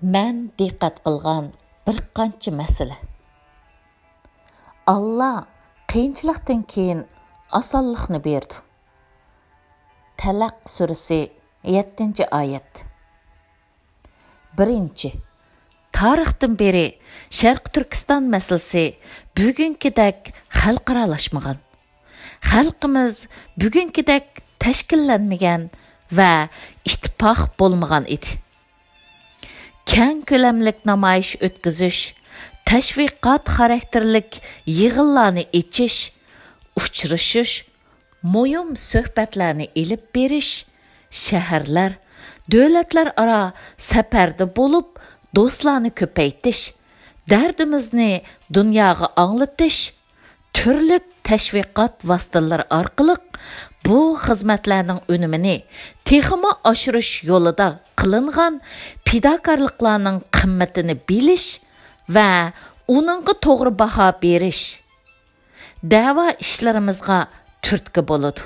Mən diqqət qılğan bir qancha məsələ. Allah qiyinchilikdan keyin osonlikni berdi. Talaq surasi 7-oyat. Birinchi, tarixdan beri Sharq Turkiston masalasi bugünkidek xalqaralashmagan. Xalqimiz bugünkidek tashkillanmagan va ittifoq bo'lmagan edi. Keng ko'lamlik namoyish o'tkazish, tashviqot xarakterlik yig'inlarni echish, uchrashish, mo'yim suhbatlarni elib berish, shaharlar, davlatlar aro safarda bo'lib, do'stlarni ko'paytirish, dardimizni dunyoga anglatish, turli tashviqot vositalari orqali bu xizmatlarning unumini texmo oshirish yo'lida qilingan fidokorliklarning qimmatini bilish va uningga to'g'ri baho berish da'vo ishlarimizga turtki bo'ladi.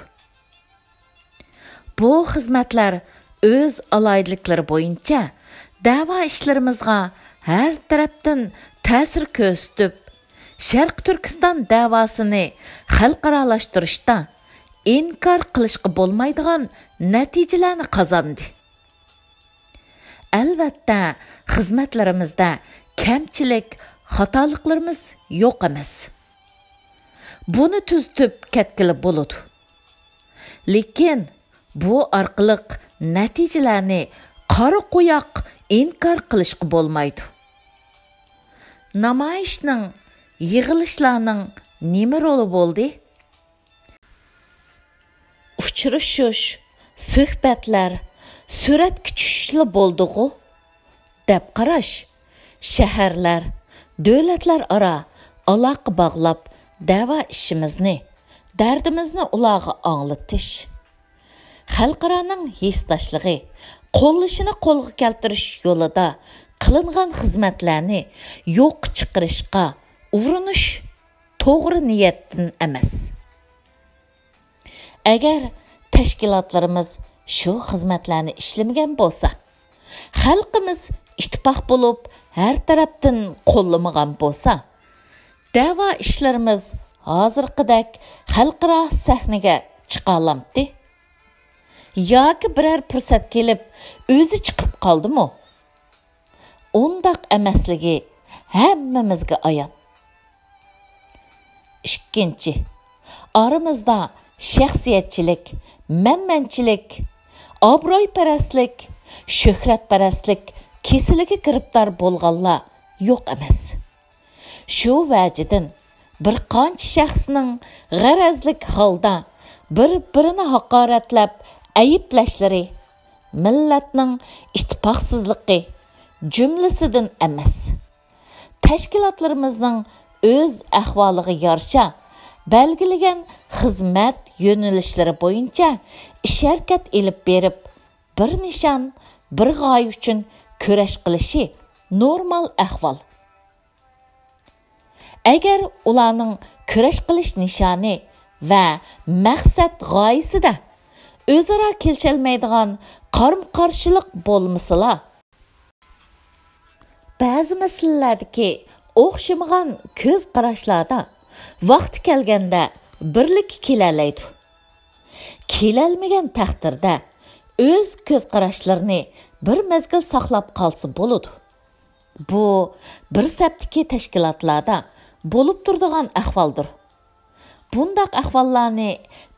Bu xizmatlar o'z aloyidliklari bo'yicha da'vo ishlarimizga har tarafdan ta'sir ko'rsatib, Sharq Turkiston da'vosini xalqaralashtirishda inkor qilishga bo'lmaydigan natijalarni qozondi. Albatta, xizmatlarimizda kamchilik, xatoliklarimiz yo'q emas. Buni tuzitib ketgili bo'ladi. Lekin bu orqali natijalarni qora qo'yoq inkor qilishga bo'lmaydi. Namoyishning, yig'ilishlarning nima roli bo'ldi? Uchrashish, suhbatlar, suratga tushishlar bo'ldi-ku deb qarash, shaharlar, davlatlar aro aloqa bog'lab, da'vo ishimizni, dardimizni ularga anglatish, xalqaroning hissdoshligi, qo'llashini qo'lga keltirish yo'lida qilingan xizmatlarni yo'q chiqarishga urinish to'g'ri niyatdan emas. Agar tashkilotlarimiz shu xizmatlarni ishlamagan bo'lsa, xalqimiz ittifoq bo'lib, har tarafdan qo'llamagan bo'lsa, da'vo ishlarimiz hozirgidek xalqaro sahnaga chiqa olamdi. Yoki biror fursat kelib, o'zi chiqib qoldimi? Undaq emasligi hammamizga ayon. Ikkinchi, oramizda shaxsiyatchilik, manmanchilik, obro'yparastlik, shuhratparastlik kesiliga giribdor bo'lganlar yo'q emas. Shu vajidan bir qancha shaxsning g'arazlik holda bir-birini haqoratlab ayiblashlari millatning ittifoqsizligi jumlasidan emas. Tashkilotlarimizning o'z ahvoliga yarasha belgilagan xizmat yo'nalishlari bo'yicha ish-harakat elib berib, bir nishon, bir g'oya uchun kurash qilishi normal ahvol. Agar ularning kurash qilish nishoni va maqsad g'oyasida o'zaro kelisholmaydigan qarim-qarshilik bo'lmasa, ba'zi masalalardagi o'xshamagan ko'z qarashlarda vaqti kelganda birlik kelalaydi. Kelolmagan taqdirda o'z ko'z qarashlarini bir mezgil saqlab qolsa bo'ladi. Bu bir saptiki tashkilotlarda bo'lib turadigan ahvoldir. Bundaq ahvollarni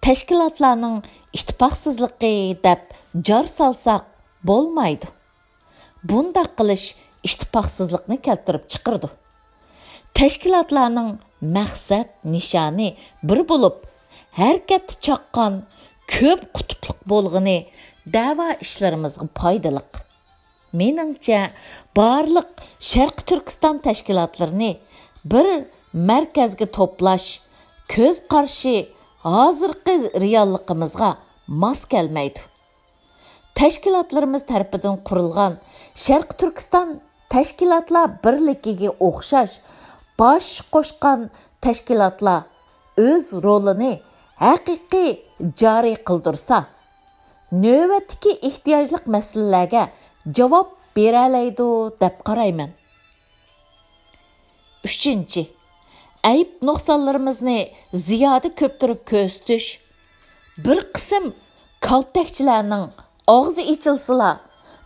tashkilotlarning ittifoqsizligi deb jar solsak bo'lmaydi. Bundaq qilish ittifoqsizlikni keltirib chiqardi. Tashkilotlarning maqsad, nishoni bir bo'lib, harakatni chaqqan ko'p qutuplik bo'lg'ini da'vo ishlarimizga foydali. Meningcha, barliq Sharq Turkiston tashkilotlarini bir markazga to'plash ko'z qarshi hozirgi realligimizga mos kelmaydi. Tashkilotlarimiz tarafidan qurilgan Sharq Turkiston tashkilotlar birligiga o'xshash bosh qo'shgan tashkilotlar o'z rolini haqiqiy joriy qildirsa, navbatdagi ehtiyojli masalalarga javob berələydi deb qarayman. 3. Ayıb nuqsanlarımızı ziyoda köptürüb ko'rsatish. Bir qism kaltakchilarning og'zi ichilsila,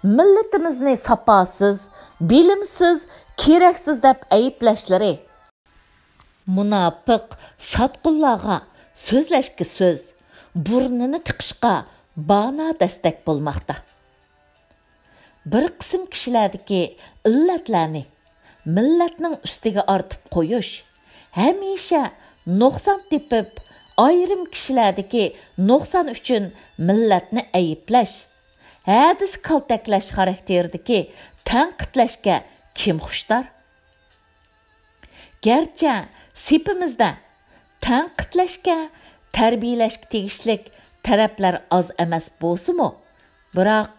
millatimizni sapasiz, bilimsiz, keraksiz deb ayiblashlari. Munofiq sotqunlarga so'zlashga so'z, burnini tiqishga bana dastak bo'lmoqda. Bir qism kishilardagi illatlarni millatning ustiga ortib qo'yish, hamisha nuqson tepib, ayrim kishilardagi nuqson uchun millatni ayiblash, hadis kaltaklash xarakteridagi tanqidlashga kim xushtar? Gerçi sipimizda tanqidlashga, tarbiyalashga tegishlik taraflar az emas bo'lsa-mu, biroq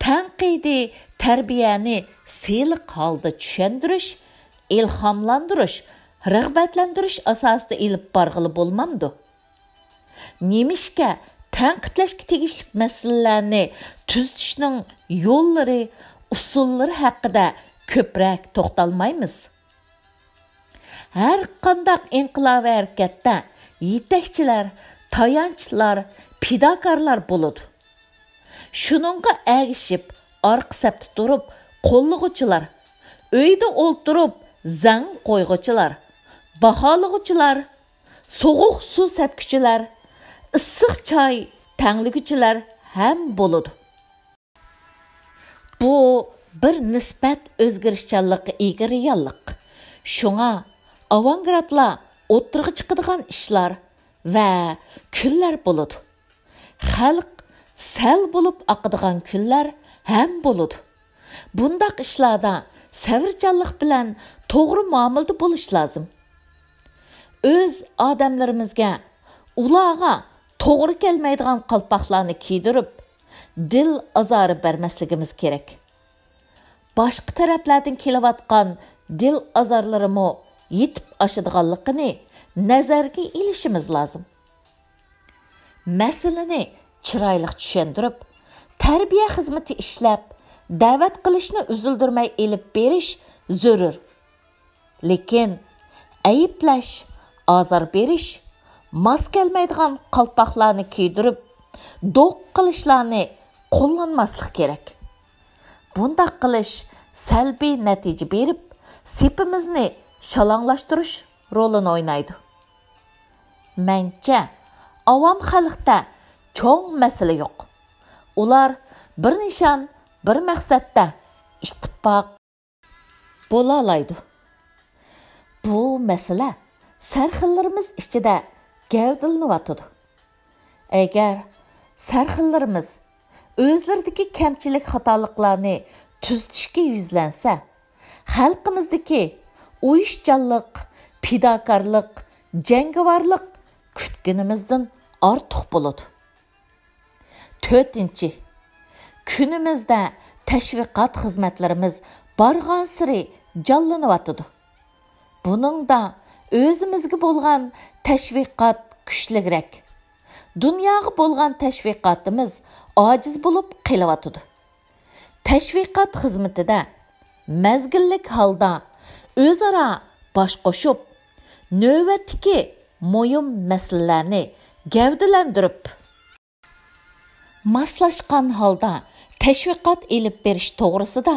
tanqidiy tarbiyani siyliq holda tushundirish, ilhomlantirish, rag'batlantirish asosida ilib borg'ili bo'lmamdi. Nemishga tanqidlashga tegishlik masalalarni tuzitishning yo'llari, usullari haqida ko'proq to'xtalmaymiz. Her qandaq inqilobiy harakatda yetakchilar, tayanchlar, pidokorlar bo'ladi. Shuningga agishib, orqa sapda turib, qo'llag'uvchilar, uyda o'ltirib, zang qo'yg'uvchilar, baholag'uvchilar, so'g'uq suv sepguchilar, issiq choy tanglig'uvchilar ham bo'ladi. Bu bir nisbat o'zgarishchanlikka ega reallik. Shunga avangardlar o'tirg'i chiqadigan ishlar va kunlar bo'ladi. Xalq sal bo'lib oqadigan kunlar ham bo'ladi. Bundaq ishlarda savrchanlik bilan to'g'ri muomalada bo'lish lozim. O'z odamlarimizga ularga to'g'ri kelmaydigan qalpoqlarni kiydirib, dil azori bermasligimiz kerak. Boshqa taraflardan kelayotgan dil azorlarimi yetib oshadiganligini nazarga ilishimiz lozim. Masalani chiroyli tushuntirib, tarbiya xizmati ishlab, da'vat qilishni uzildirmay elib berish zarur. Lekin ayiblash, azor berish, mos kelmaydigan qalpoqlarni kiydirib, do'q qilishlarni qo'llanmaslik kerak. Bundaq qilish salbiy natija berib, sepimizni shalanglashtirish rolini o'ynaydi. Mencha, avam xalqda cho'ng masala yo'q. Ular bir nishon, bir maqsadda ittifoq bo'la oladi. Bu masala sarxillarimiz ichida gavdalanyotdi. Agar sarxillarimiz o'zlaridagi kamchilik xatoliklarni tuzitishga yuzlansa, xalqimizdagi uyushchanlik, pidokorlik, jangovarlik kutganimizdan ortiq bo'ladi. 4. Kunimizda tashviqot xizmatlarimiz bargan siri jonlanyotdi. Buningda o'zimizga bo'lgan tashviqot kuchliroq. Dunyoga bo'lgan tashviqotimiz ojiz bo'lib qelyotdi. Tashviqot xizmatida mazgillik holda o'zaro bosh qo'shib, navbatdagi muhim masalalarni gavdalantirib, moslashgan holda tashviqot elib berish to'g'risida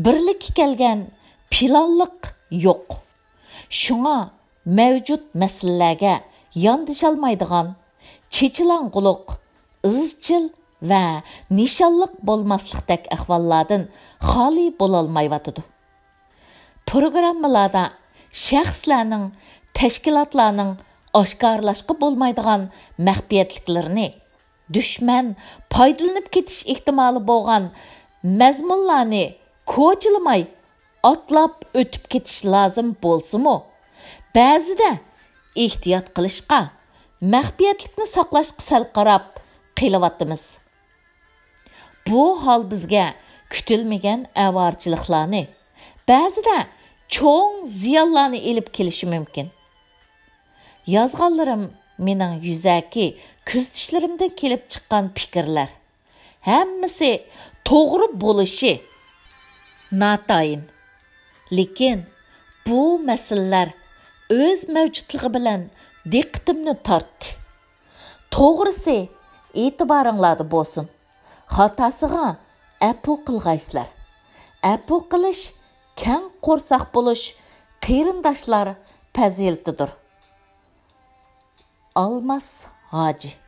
birlikka kelgan planliq yo'q. Shunga mavjud masalalarga yondasholmaydigan, chechilang'uluq, izchil va nishonliq bo'lmaslikdek ahvollardan xoli bo'lolmayotdi. Programmalarda shaxslarning, tashkilotlarning oshkorlashga bo'lmaydigan maxfiyatliklarini, dushman foydalanib ketish ehtimoli bo'lgan mazmunlarni ko'chilamay otlab o'tib ketish lozim bo'lsa-mu, ba'zida ehtiyot qilishga, maxfiyatlikni saqlashga sal qarab qilyapmiz. Bu hol bizga kutilmagan avorchiliklarni, ba'zida cho'ng ziyonlarni elib kelishi mumkin. Yozganlarim mening yuzaki kuzatishlarimdan kelib chiqqan fikrlar. Hammasi to'g'ri bo'lishi, Natayin. Lekin bu məsələlər öz mövcudluğu bilan diqqətimni tortdi. To'g'risi, e'tiboringlarda bo'lsin. Xatosiga afu qilg'aysizlar. Afu qilish kang qo'rsoq bo'lish qarindoshlar fazilatidir. Almas Hacı